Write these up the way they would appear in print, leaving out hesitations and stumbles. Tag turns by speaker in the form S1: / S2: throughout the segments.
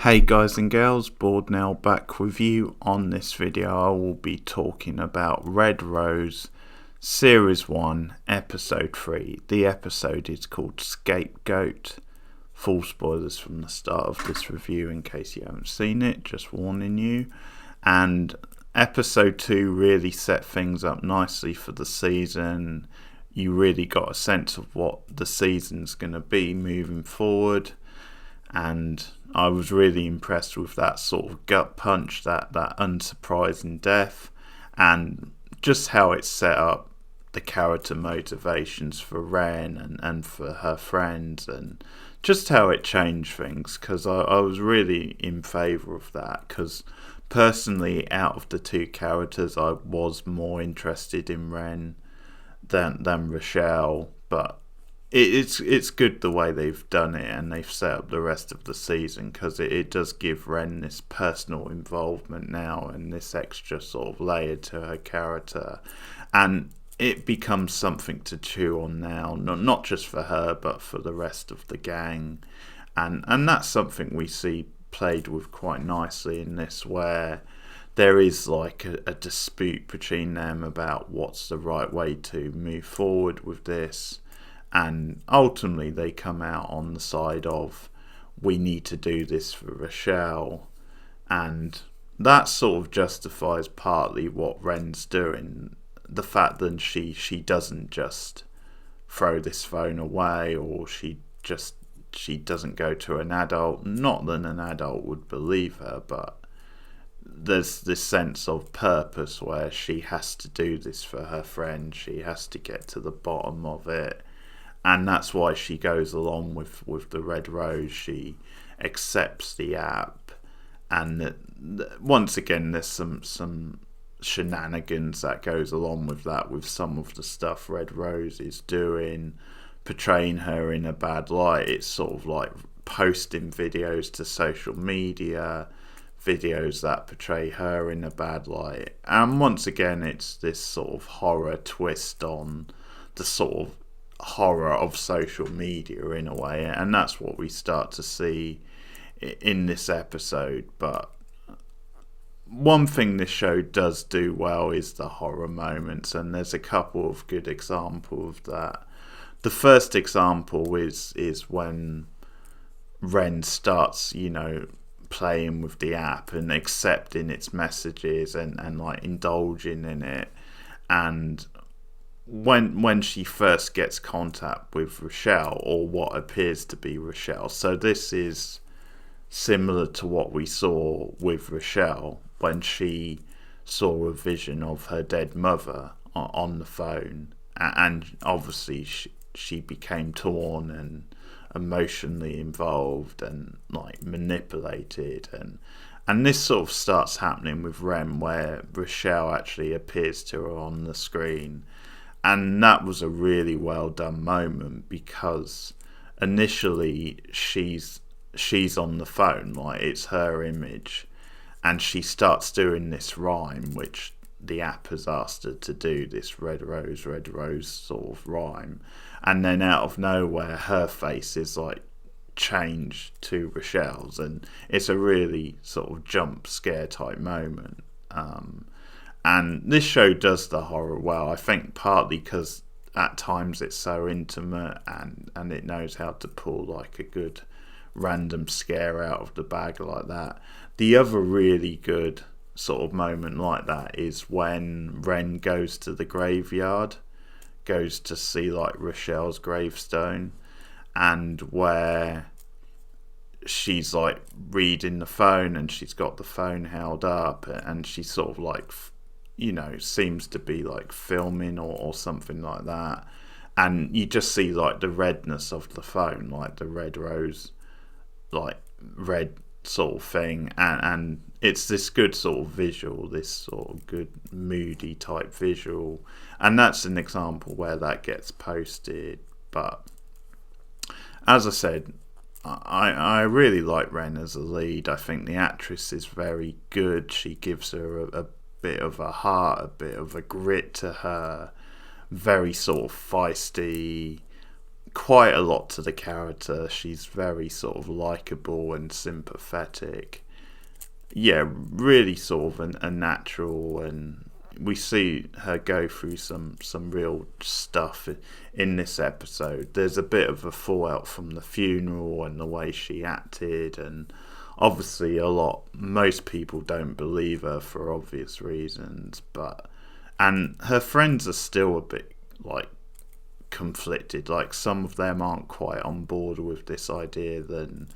S1: Hey guys and girls, Board now back with you. On this video I will be talking about Red Rose Series 1 Episode 3. The episode is called Scapegoat. Full spoilers from the start of this review in case you haven't seen it, just warning you. And Episode 2 really set things up nicely for the season. You really got a sense of what the season's going to be moving forward. And I was really impressed with that sort of gut punch, that unsurprising death, and just how it set up the character motivations for Wren and for her friends, and just how it changed things, because I was really in favour of that, because personally out of the two characters I was more interested in Wren than Rochelle, but it's good the way they've done it and they've set up the rest of the season, because it does give Wren this personal involvement now and this extra sort of layer to her character, and it becomes something to chew on now, not just for her but for the rest of the gang, and that's something we see played with quite nicely in this, where there is like a dispute between them about what's the right way to move forward with this. And ultimately they come out on the side of, we need to do this for Rochelle. And that sort of justifies partly what Wren's doing. The fact that she doesn't just throw this phone away, or she doesn't go to an adult. Not that an adult would believe her, but there's this sense of purpose where she has to do this for her friend. She has to get to the bottom of it. And that's why she goes along with the Red Rose. She accepts the app, and once again there's some shenanigans that goes along with that, with some of the stuff Red Rose is doing, portraying her in a bad light. It's sort of like posting videos to social media, videos that portray her in a bad light. And once again it's this sort of horror twist on the sort of horror of social media in a way, and that's what we start to see in this episode. But one thing this show does do well is the horror moments, and there's a couple of good examples of that. The first example is when Wren starts, playing with the app and accepting its messages and like indulging in it, and when she first gets contact with Rochelle, or what appears to be Rochelle. So this is similar to what we saw with Rochelle when she saw a vision of her dead mother on the phone, and obviously she became torn and emotionally involved and like manipulated, and this sort of starts happening with Wren, where Rochelle actually appears to her on the screen. And that was a really well done moment, because initially she's on the phone, like it's her image, and she starts doing this rhyme which the app has asked her to do, this red rose sort of rhyme, and then out of nowhere her face is like changed to Rochelle's, and it's a really sort of jump scare type moment. And this show does the horror well, I think partly because at times it's so intimate, and it knows how to pull like a good random scare out of the bag like that. The other really good sort of moment like that is when Wren goes to the graveyard, goes to see like Rochelle's gravestone, and where she's like reading the phone and she's got the phone held up, and she sort of like seems to be like filming or something like that, and you just see like the redness of the phone, like the red rose, like red sort of thing, and it's this good sort of visual, this sort of good moody type visual, and that's an example where that gets posted. But as I said, I really like Wren as a lead. I think the actress is very good. She gives her a bit of a heart, a bit of a grit to her, very sort of feisty, quite a lot to the character. She's very sort of likable and sympathetic. Yeah, really sort of a natural, and we see her go through some real stuff in this episode. There's a bit of a fallout from the funeral and the way she acted, and obviously most people don't believe her for obvious reasons, and her friends are still a bit like conflicted. Like, some of them aren't quite on board with this idea that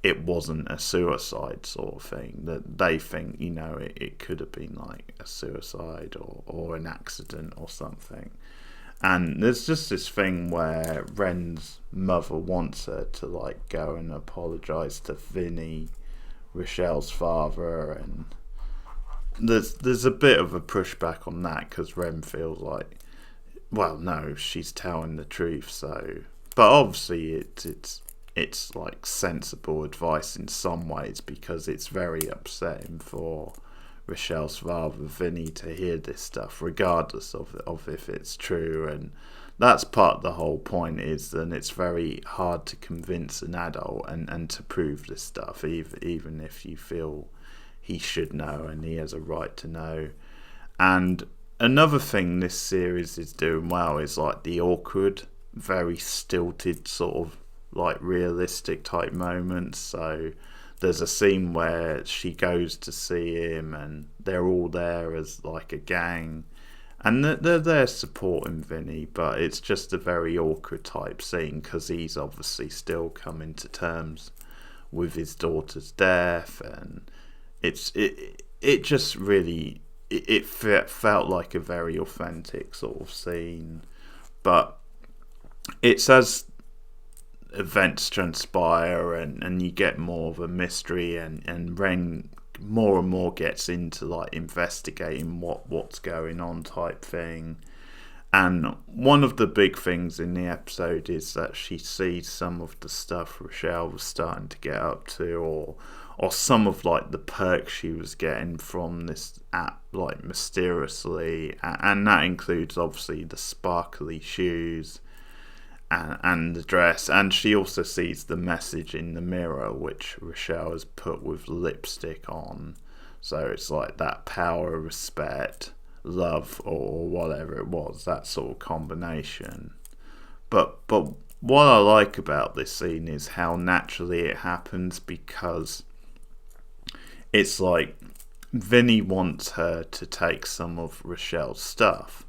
S1: it wasn't a suicide sort of thing, that they think, it could have been like a suicide or an accident or something. And there's just this thing where Wren's mother wants her to like go and apologise to Vinny, Rochelle's father, and there's a bit of a pushback on that because Wren feels like, well, no, she's telling the truth. So, but obviously it's like sensible advice in some ways, because it's very upsetting for Rochelle's father, Vinny, to hear this stuff, regardless of if it's true. And that's part of the whole point, is that it's very hard to convince an adult and to prove this stuff, even if you feel he should know and he has a right to know. And another thing this series is doing well is like the awkward, very stilted sort of like realistic type moments. So there's a scene where she goes to see him and they're all there as like a gang, and they're there supporting Vinny, but it's just a very awkward type scene because he's obviously still coming to terms with his daughter's death, and it just really it felt like a very authentic sort of scene. But it's as events transpire and you get more of a mystery, and Wren more and more gets into like investigating what's going on type thing. And one of the big things in the episode is that she sees some of the stuff Rochelle was starting to get up to, or some of like the perks she was getting from this app, like mysteriously, and that includes obviously the sparkly shoes and the dress. And she also sees the message in the mirror which Rochelle has put with lipstick on, so it's like that power, respect, love, or whatever it was, that sort of combination. But what I like about this scene is how naturally it happens, because it's like Vinny wants her to take some of Rochelle's stuff.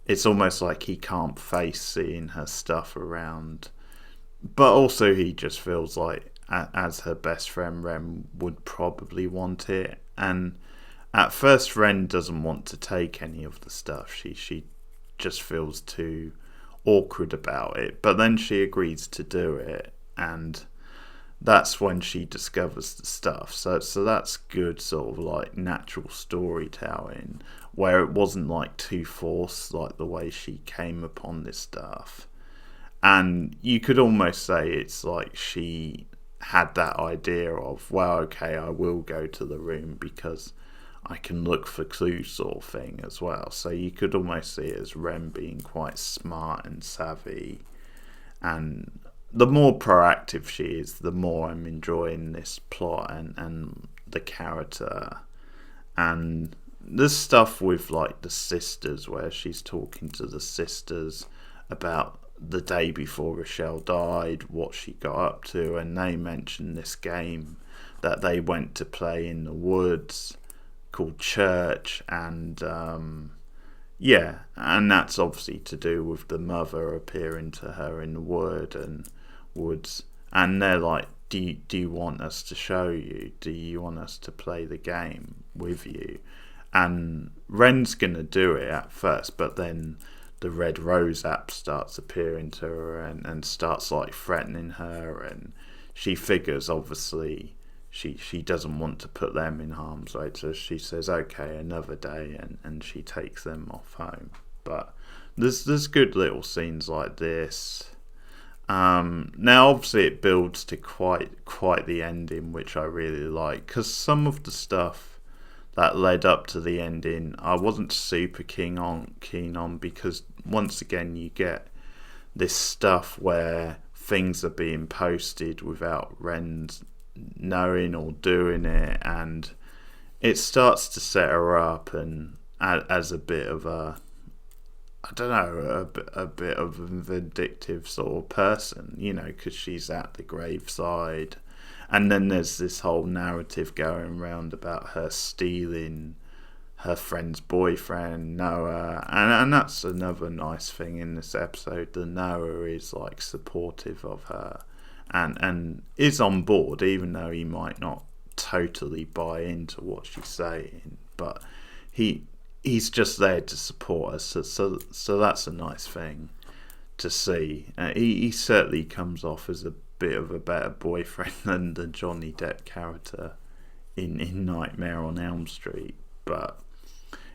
S1: It's almost like he can't face seeing her stuff around, but also he just feels like, as her best friend, Wren would probably want it. And at first Wren doesn't want to take any of the stuff. She just feels too awkward about it, but then she agrees to do it, and that's when she discovers the stuff. So that's good sort of like natural storytelling, where it wasn't like too forced, like the way she came upon this stuff. And you could almost say it's like she had that idea of, well, okay, I will go to the room because I can look for clues sort of thing as well. So you could almost see it as Wren being quite smart and savvy. And the more proactive she is, the more I'm enjoying this plot and the character. And there's stuff with like the sisters, where she's talking to the sisters about the day before Rochelle died, what she got up to, and they mention this game that they went to play in the woods called Church, and yeah, and that's obviously to do with the mother appearing to her in the woods, and they're like, do you want us to show you? Do you want us to play the game with you? And Wren's gonna do it at first, but then the Red Rose app starts appearing to her and starts like threatening her, and she figures obviously she doesn't want to put them in harm's way, so she says okay, another day, and she takes them off home. But there's good little scenes like this. Now obviously it builds to quite the ending, which I really like, because some of the stuff that led up to the ending I wasn't super keen on, because once again you get this stuff where things are being posted without Wren knowing or doing it, and it starts to set her up and as a bit of a, I don't know, a bit of a vindictive sort of person, you know, because she's at the graveside. And then there's this whole narrative going around about her stealing her friend's boyfriend, Noah. And that's another nice thing in this episode. The Noah is like supportive of her and is on board, even though he might not totally buy into what she's saying. But he's just there to support us, so that's a nice thing to see. He certainly comes off as a bit of a better boyfriend than the Johnny Depp character in Nightmare on Elm Street. But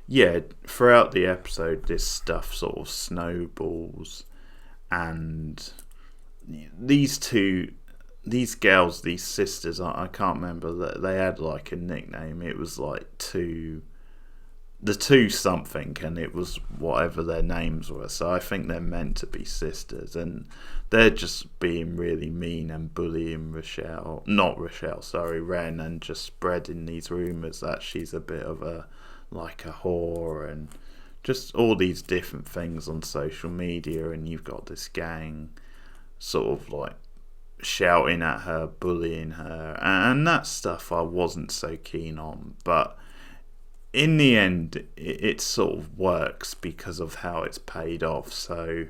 S1: yeah, throughout the episode, this stuff sort of snowballs, and these girls, these sisters, I can't remember that they had like a nickname. It was like the two something, and it was whatever their names were. So I think they're meant to be sisters, and they're just being really mean and bullying Wren, and just spreading these rumours that she's a bit of a whore, and just all these different things on social media. And you've got this gang sort of like shouting at her, bullying her, and that stuff I wasn't so keen on. But in the end, it sort of works because of how it's paid off. So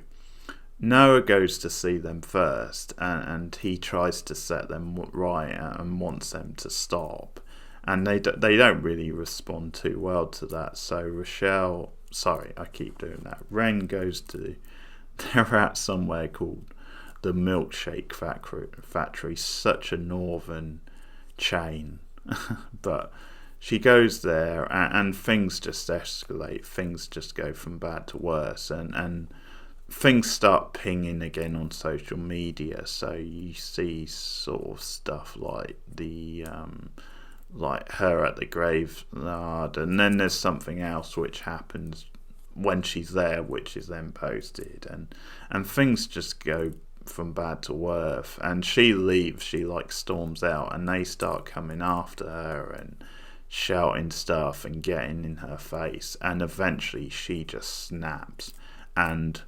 S1: Noah goes to see them first, and he tries to set them right and wants them to stop. And they don't really respond too well to that. So Wren goes to, they're at somewhere called the Milkshake Factory, such a northern chain. But she goes there, and things just escalate. Things just go from bad to worse, and things start pinging again on social media. So you see sort of stuff like like her at the graveyard, and then there's something else which happens when she's there, which is then posted, and things just go from bad to worse. And she leaves, she like storms out, and they start coming after her and shouting stuff and getting in her face, and eventually she just snaps. And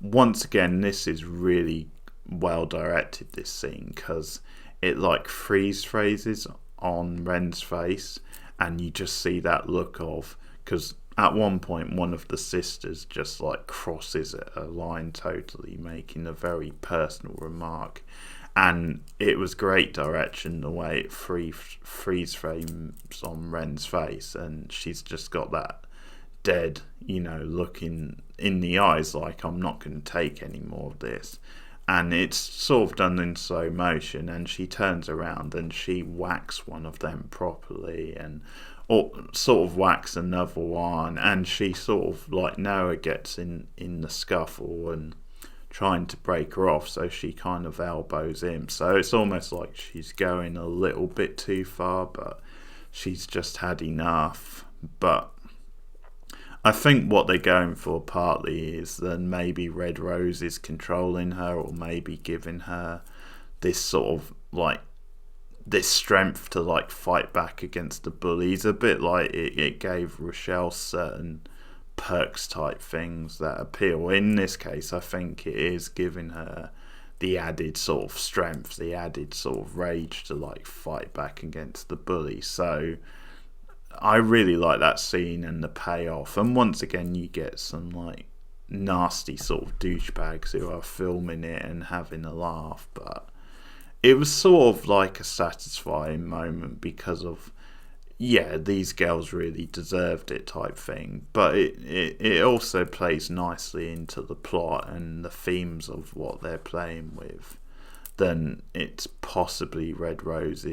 S1: once again, this is really well directed, this scene, because it like freeze phrases on Wren's face, and you just see that look of, because at one point one of the sisters just like crosses a line totally, making a very personal remark. And it was great direction, the way it freeze frames on Wren's face, and she's just got that dead, looking in the eyes like, I'm not going to take any more of this. And it's sort of done in slow motion, and she turns around and she whacks one of them properly, or sort of whacks another one, and she sort of like Noah gets in the scuffle and trying to break her off, so she kind of elbows him. So it's almost like she's going a little bit too far, but she's just had enough. But I think what they're going for partly is that maybe Red Rose is controlling her, or maybe giving her this sort of like this strength to like fight back against the bullies, a bit like it gave Rochelle certain perks type things that appeal. In this case, I think it is giving her the added sort of strength, the added sort of rage to like fight back against the bully. So I really like that scene and the payoff. And once again, you get some like nasty sort of douchebags who are filming it and having a laugh. But it was sort of like a satisfying moment because of, yeah, these girls really deserved it type thing. But it also plays nicely into the plot and the themes of what they're playing with. Then it's possibly Red Rose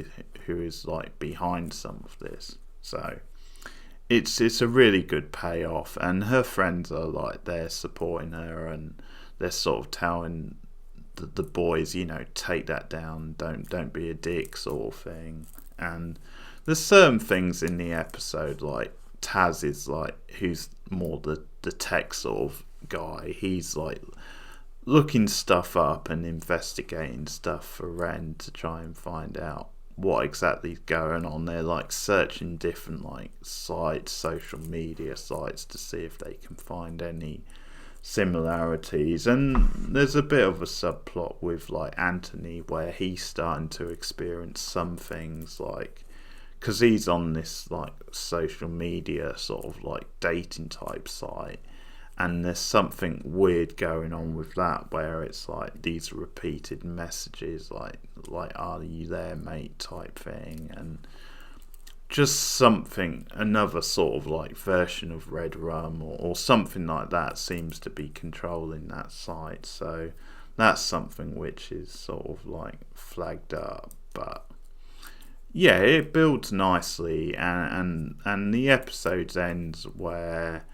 S1: who is like behind some of this. So it's a really good payoff, and her friends are like, they're supporting her, and they're sort of telling the boys, take that down, don't be a dick sort of thing. And there's certain things in the episode, like Taz is like, who's more the tech sort of guy, he's like looking stuff up and investigating stuff for Wren to try and find out what exactly is going on. They're like searching different like sites, social media sites, to see if they can find any similarities. And there's a bit of a subplot with like Anthony where he's starting to experience some things, like because he's on this like social media sort of like dating type site, and there's something weird going on with that where it's like these repeated messages like are you there mate type thing, and just something, another sort of like version of Red Rum or something like that seems to be controlling that site. So that's something which is sort of like flagged up. But yeah, it builds nicely, and the episode ends where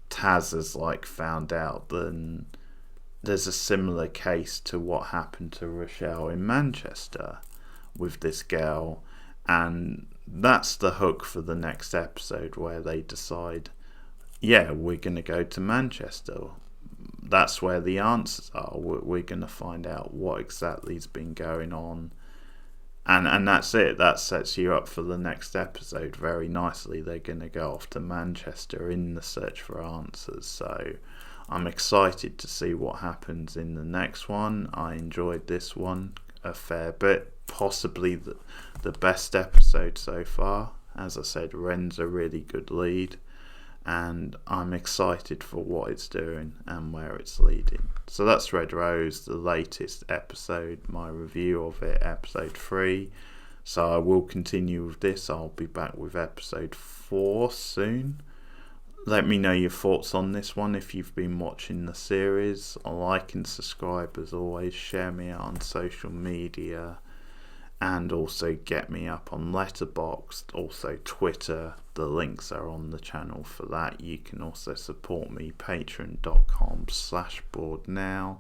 S1: Taz has like found out that there's a similar case to what happened to Rochelle in Manchester with this girl, and that's the hook for the next episode where they decide, yeah, we're going to go to Manchester. That's where the answers are. We're going to find out what exactly has been going on. And that's it. That sets you up for the next episode very nicely. They're going to go off to Manchester in the search for answers. So I'm excited to see what happens in the next one. I enjoyed this one a fair bit. Possibly the best episode so far. As I said, Wren's a really good lead, and I'm excited for what it's doing and where it's leading. So that's Red Rose, the latest episode, my review of it, episode 3. So I will continue with this. I'll be back with episode 4 soon. Let me know your thoughts on this one if you've been watching the series. Like and subscribe as always. Share me out on social media. And also get me up on Letterboxd, also Twitter. The links are on the channel for that. You can also support me, patreon.com/borednow,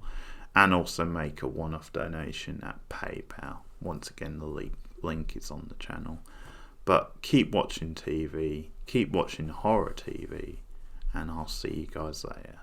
S1: and also make a one-off donation at PayPal. Once again, the link is on the channel. But keep watching TV, keep watching horror TV, and I'll see you guys later.